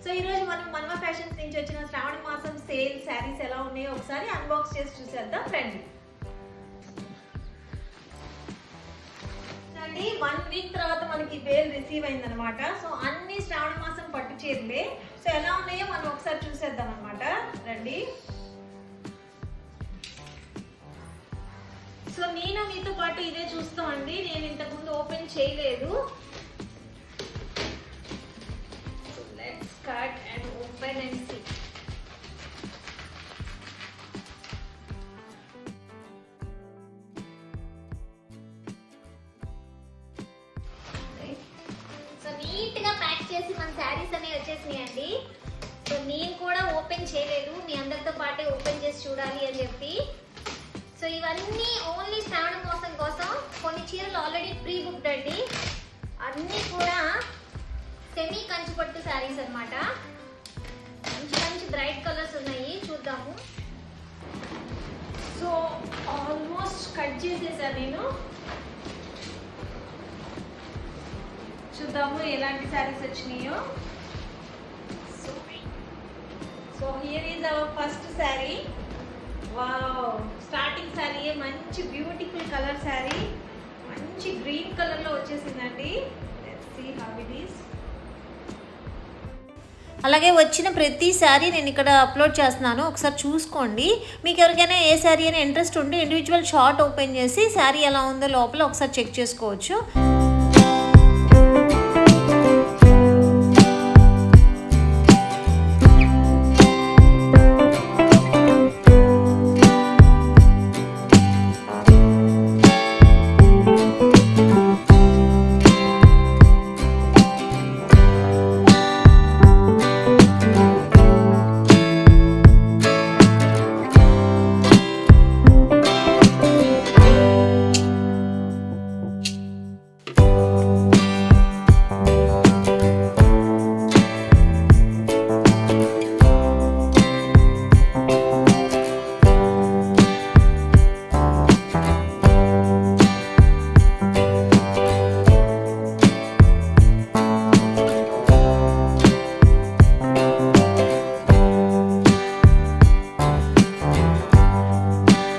So ఈరోజు మనం మన్మ fashions నుంచి వచ్చిన శ్రావణ మాసం సేల్ శారీస్ ఎలా ఉన్నాయో ఒకసారి అన్బాక్స్ చేసి చూసేద్దాం ఫ్రెండ్. అండి 1 వీక్ తర్వాత మనకి బేల్ రిసీవ్ అయిందనమాట. సో అన్ని శ్రావణ మాసం పట్టు చీరలే. సో ఎలా ఉన్నాయో మనం ఒకసారి చూసేద్దాం అనమాట రండి. సో నేను మీతో పాటు ఇదే చూస్తామండి. నేను ఇంతకుముందు ఓపెన్ చేయలేదు. Let's cut and open and see. So neat గా ప్యాక్ చేసి మన శారీస్ అనేవి వచ్చేసినాయండి. సో నేను కూడా ఓపెన్ చేయలేదు, మీ అందరితో పాటే ఓపెన్ చేసి చూడాలి అని చెప్పి. సో ఇవన్నీ ఓన్లీ శ్రావణ మాసం కోసం. కొన్ని చీరలు ఆల్రెడీ ప్రీ బుక్డ్ అండి. అన్నీ కూడా సెమీ కంచిపట్టు శారీస్ అన్నమాట. మంచి మంచి బ్రైట్ కలర్స్ ఉన్నాయి, చూద్దాము. సో ఆల్మోస్ట్ కట్ చేసేసాను నేను. చూద్దాము ఎలాంటి శారీస్ వచ్చినాయో. So here is our first sari. Wow, starting sari మంచి బ్యూటిఫుల్ కలర్ శారీ. మంచి గ్రీన్ కలర్లో వచ్చేసిందండి. Let's see how it is. అలాగే వచ్చిన ప్రతి శారీ నేను ఇక్కడ అప్లోడ్ చేస్తున్నాను, ఒకసారి చూసుకోండి. మీకు ఎవరికైనా ఏ శారీ అయినా ఇంట్రెస్ట్ ఉంటే ఇండివిజువల్ షార్ట్ ఓపెన్ చేసి శారీ ఎలా ఉందో లోపల ఒకసారి చెక్ చేసుకోవచ్చు.